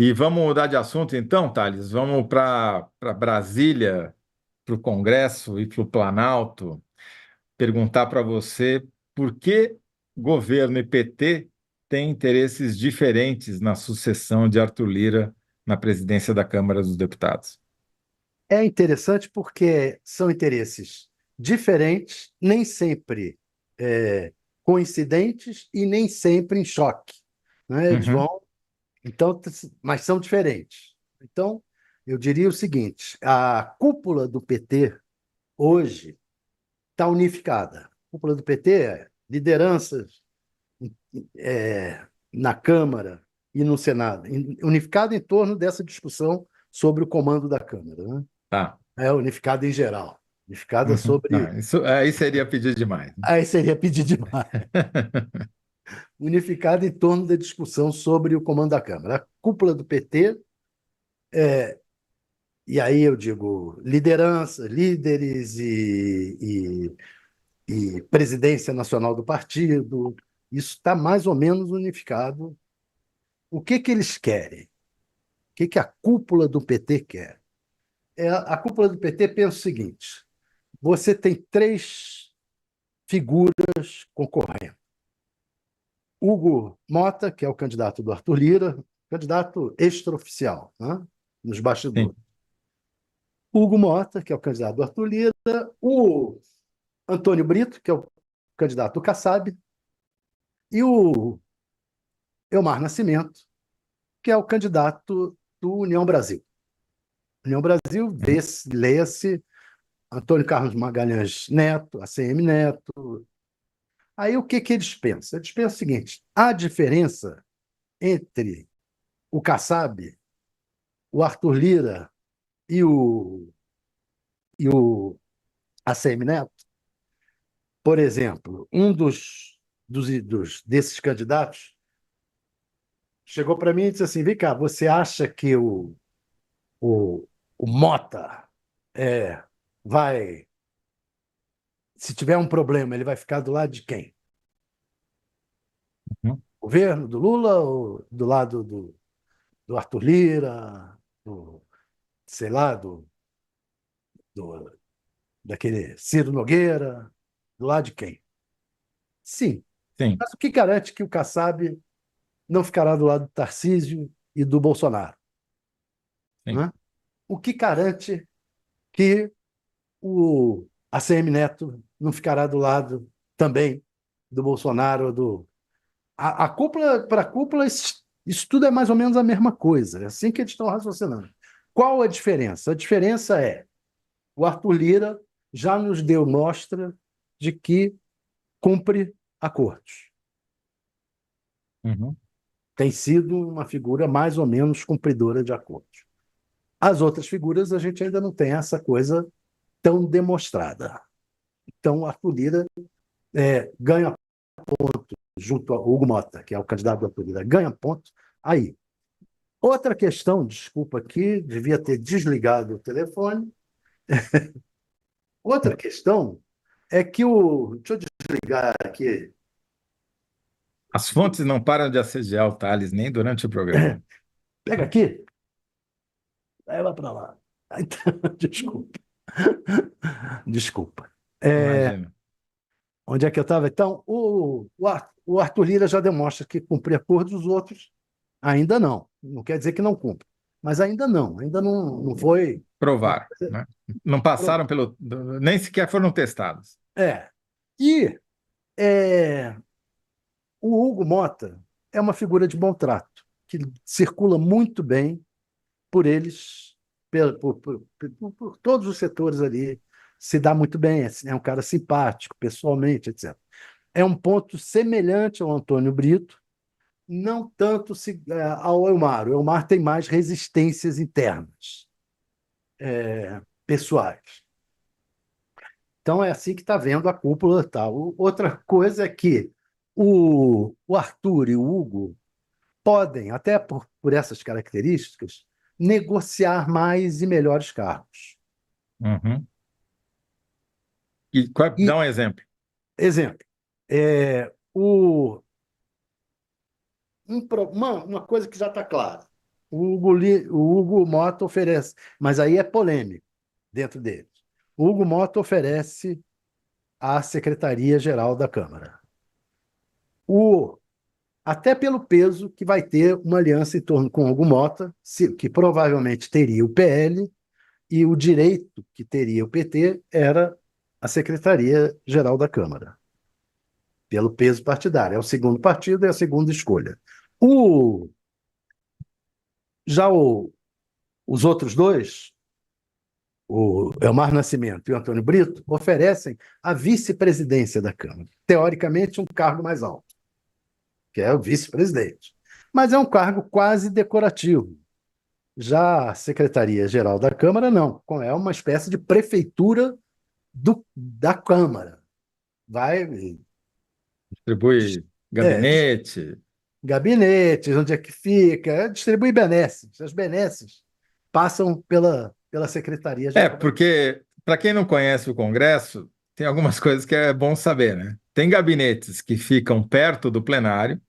E vamos mudar de assunto então, Thales? Vamos para Brasília, para o Congresso e para o Planalto, perguntar para você por que governo e PT têm interesses diferentes na sucessão de Arthur Lira na presidência da Câmara dos Deputados. É interessante porque são interesses diferentes, nem sempre coincidentes e nem sempre em choque, né? Eles Uhum, vão, então, mas são diferentes. Então, eu diria o seguinte: a cúpula do PT hoje está unificada. A cúpula do PT é lideranças na Câmara e no Senado, unificada em torno dessa discussão sobre o comando da Câmara, né? tá. É unificada em geral. Unificada Uhum. sobre. Não, isso aí seria pedir demais, né? Aí seria pedir demais. Unificada em torno da discussão sobre o comando da Câmara. A cúpula do PT, e aí eu digo liderança, líderes e presidência nacional do partido, isso está mais ou menos unificado. O que que eles querem? O que que a cúpula do PT quer? A cúpula do PT pensa o seguinte: você tem três figuras concorrentes. Hugo Mota, que é o candidato do Arthur Lira, candidato extraoficial, né, nos Sim. bastidores. Hugo Mota, que é o candidato do Arthur Lira, o Antônio Brito, que é o candidato do Kassab, e o Elmar Nascimento, que é o candidato do União Brasil. União Brasil, Uhum. leia-se Antônio Carlos Magalhães Neto, ACM Neto. Aí o que que eles pensam? Eles pensam o seguinte: a diferença entre o Kassab, o Arthur Lira e o ACM Neto, por exemplo, um desses candidatos chegou para mim e disse assim: vem cá, você acha que o, o Mota é, vai, se tiver um problema, ele vai ficar do lado de quem? Uhum. Governo do Lula ou do lado do Arthur Lira, sei lá, do, daquele Ciro Nogueira, do lado de quem? Sim. Sim, Mas o que garante que o Kassab não ficará do lado do Tarcísio e do Bolsonaro? sim. Né? O que garante que o ACM Neto não ficará do lado também do Bolsonaro? A cúpula, para a cúpula, isso tudo é mais ou menos a mesma coisa. É assim que eles estão raciocinando. Qual a diferença? A diferença é o Arthur Lira já nos deu mostra de que cumpre acordos. Uhum. Tem sido uma figura mais ou menos cumpridora de acordos. As outras figuras a gente ainda não tem essa coisa tão demonstrada. Então, Arthur Lira ganha ponto junto a Hugo Mota, que é o candidato do Arthur Lira, ganha ponto aí. Outra questão, desculpa aqui, devia ter desligado o telefone. Outra questão é que o. Deixa eu desligar aqui. As fontes não param de assediar o Thales nem durante o programa. Pega aqui, leva para lá. Então, desculpa. Desculpa. É, Imagina. onde é que eu estava? Então, o Arthur Lira já demonstra que cumpre acordos, os outros ainda não. Não quer dizer que não cumpre, mas ainda não foi uma Provar, coisa. né? Não passaram pelo. Nem sequer foram testados. É. E é, o Hugo Mota é uma figura de bom trato, que circula muito bem por eles, por todos os setores ali, se dá muito bem, é um cara simpático, pessoalmente, etc. É um ponto semelhante ao Antônio Brito, não tanto ao Elmar. O Elmar tem mais resistências internas, pessoais. Então é assim que está vendo a cúpula tal. Outra coisa é que o Arthur e o Hugo podem, até por essas características, negociar mais e melhores cargos. Uhum. E, Dá um exemplo. exemplo, uma coisa que já está clara. O Hugo Mota oferece, mas aí é polêmico dentro deles. O Hugo Mota oferece a Secretaria-Geral da Câmara. O, até pelo peso que vai ter uma aliança em torno com o Hugo Mota, que provavelmente teria o PL, e o direito que teria o PT era a Secretaria-Geral da Câmara, pelo peso partidário. É o segundo partido, é a segunda escolha. O, já os outros dois, o Elmar Nascimento e o Antônio Brito, oferecem a vice-presidência da Câmara. Teoricamente, um cargo mais alto, que é o vice-presidente. Mas é um cargo quase decorativo. Já a Secretaria-Geral da Câmara, não. É uma espécie de prefeitura da Câmara. Vai. Distribui É, gabinete. gabinetes, onde é que fica, distribui benesses. As benesses passam pela É, Secretaria-Geral da Câmara. porque, para quem não conhece o Congresso, tem algumas coisas que é bom saber, né? Tem gabinetes que ficam perto do plenário,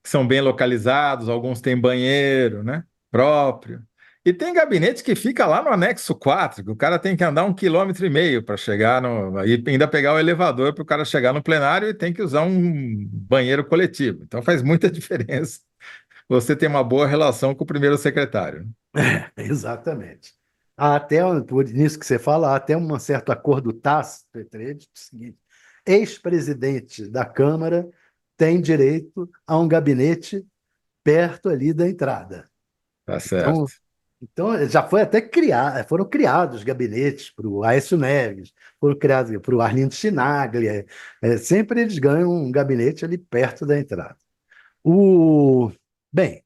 que são bem localizados, alguns têm banheiro, né? Próprio. E tem gabinete que fica lá no anexo 4, que o cara tem que andar 1,5 km para chegar no. E ainda pegar o elevador para o cara chegar no plenário e tem que usar um banheiro coletivo. Então faz muita diferença você ter uma boa relação com o primeiro secretário, né? Exatamente. Há até, por isso que você fala, há até um certo acordo tácito entre eles, o seguinte: ex-presidente da Câmara tem direito a um gabinete perto ali da entrada. Tá Então, certo. então já foi até criar, foram criados gabinetes para o Aécio Neves, foram criados para o Arlindo Chinaglia. Sempre eles ganham um gabinete ali perto da entrada. O... Bem,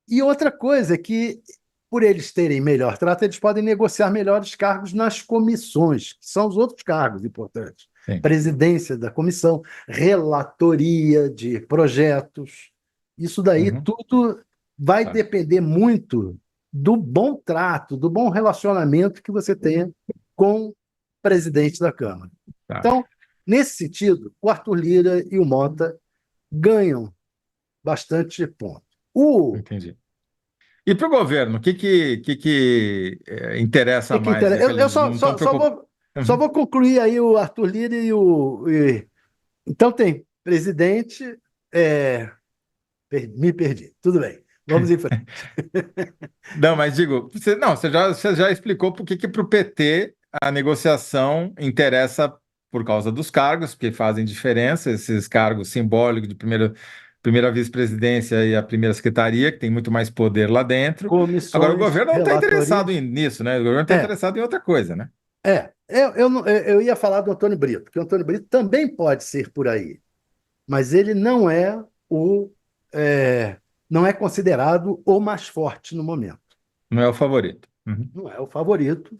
e outra coisa é que, por eles terem melhor trato, eles podem negociar melhores cargos nas comissões, que são os outros cargos importantes. Sim. Presidência da comissão, relatoria de projetos. Isso daí Uhum. tudo vai Tá, depender muito do bom trato, do bom relacionamento que você tenha com o presidente da Câmara. tá. Então, nesse sentido, o Arthur Lira e o Mota ganham bastante ponto. O Entendi. E para o governo, o que interessa que mais? interessa? É que Eu eles não estão preocupados. só vou concluir aí o Arthur Lira e o. Então tem presidente. é, Me perdi. Tudo bem. Vamos em frente. Não, mas digo, você já explicou por que para o PT a negociação interessa por causa dos cargos, porque fazem diferença, esses cargos simbólicos de primeira vice-presidência e a primeira secretaria, que tem muito mais poder lá dentro. Agora, o Comissões, governo não está interessado relatorias. nisso, né? O governo está É, interessado em outra coisa, né? eu ia falar do Antônio Brito, que o Antônio Brito também pode ser por aí, mas ele não é é, não é considerado o mais forte no momento. Não é o favorito. Uhum. Não é o favorito.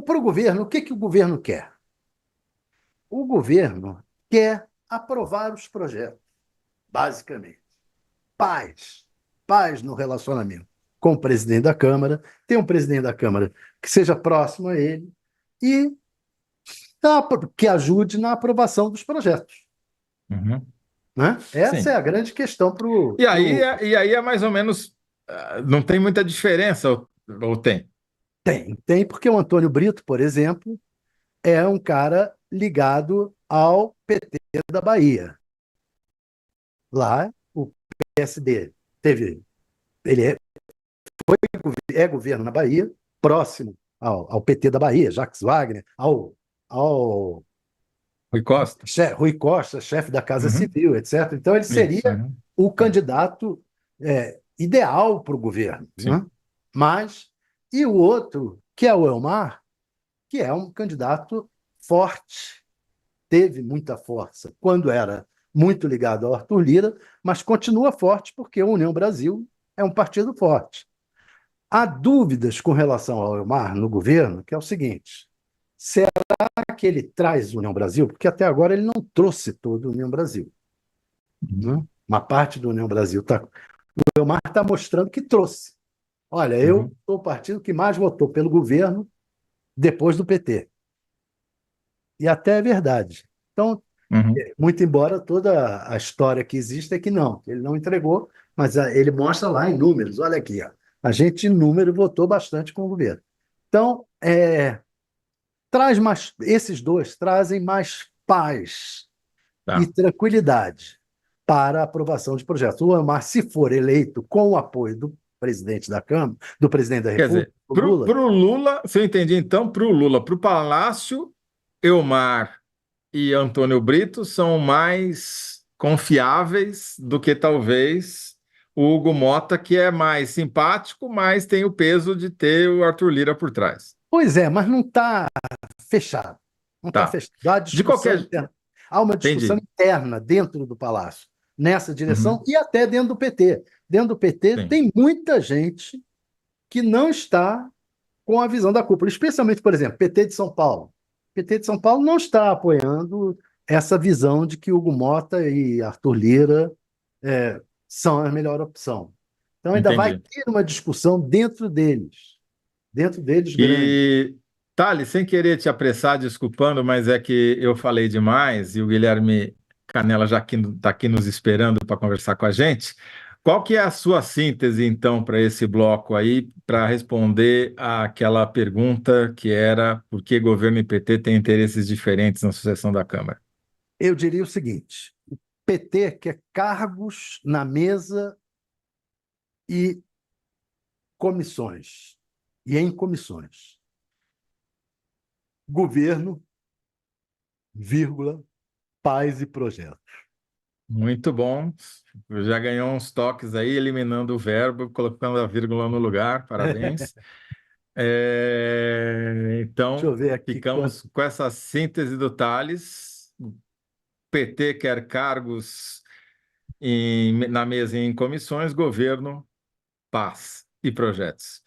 Para o governo, o que, que o governo quer? O governo quer aprovar os projetos, basicamente. Paz. Paz no relacionamento com o presidente da Câmara, tem um presidente da Câmara que seja próximo a ele e que ajude na aprovação dos projetos. Uhum. Né? Essa é Sim. a grande questão para E aí é mais ou menos, não tem muita diferença, ou tem? Tem, porque o Antônio Brito, por exemplo, é um cara ligado ao PT da Bahia. Lá, o PSD teve. Ele é governo na Bahia, próximo ao PT da Bahia, Jacques Wagner, ao Rui Costa? Rui Costa, chefe da Casa Uhum. Civil, etc. Então, ele Isso. seria Uhum. o Tá. candidato ideal para o governo. Sim. Né? Mas, e o outro, que é o Elmar, que é um candidato forte, teve muita força quando era muito ligado ao Arthur Lira, mas continua forte porque a União Brasil é um partido forte. Há dúvidas com relação ao Elmar no governo, que é o seguinte: será que ele traz União Brasil? Porque até agora ele não trouxe todo o União Brasil. Uhum. Né? Uma parte do União Brasil está. O Elmar está mostrando que trouxe. Olha, eu Uhum. sou o partido que mais votou pelo governo depois do PT. E até é verdade. Então, Uhum. Muito embora toda a história que existe é que não, que ele não entregou, mas ele mostra lá em números. Olha aqui, ó, a gente em número votou bastante com o governo. Então, traz mais, esses dois trazem mais paz e Tá. tranquilidade para a aprovação de projetos. O Amar, se for eleito com o apoio do presidente da Câmara, do presidente da Quer República, dizer, o para Lula, o Lula, se eu entendi então, para o Lula, para o Palácio, Elmar e Antônio Brito são mais confiáveis do que talvez o Hugo Mota, que é mais simpático, mas tem o peso de ter o Arthur Lira por trás. pois é, mas não está fechado. Não está Tá. fechado. Há De discussão qualquer. interna. Há uma discussão Entendi. interna dentro do Palácio, nessa direção, Uhum. e até dentro do PT. Dentro do PT Sim, tem muita gente que não está com a visão da cúpula, especialmente, por exemplo, PT de São Paulo. PT de São Paulo não está apoiando essa visão de que Hugo Mota e Arthur Lira são a melhor opção. Então ainda vai entendi. ter uma discussão dentro deles grande. E, Thales, sem querer te apressar, desculpando, mas é que eu falei demais e o Guilherme Canela já está aqui nos esperando para conversar com a gente. Qual que é a sua síntese, então, para esse bloco aí, para responder àquela pergunta que era por que governo e PT têm interesses diferentes na sucessão da Câmara? Eu diria o seguinte: PT quer cargos na mesa e comissões, e em comissões. Governo, vírgula, paz e projeto. Muito bom. Já ganhou uns toques aí, eliminando o verbo, colocando a vírgula no lugar. Parabéns. Deixa eu Então, ver aqui ficamos quanto. com essa síntese do Thales. PT quer cargos na mesa e em comissões, governo, paz e projetos.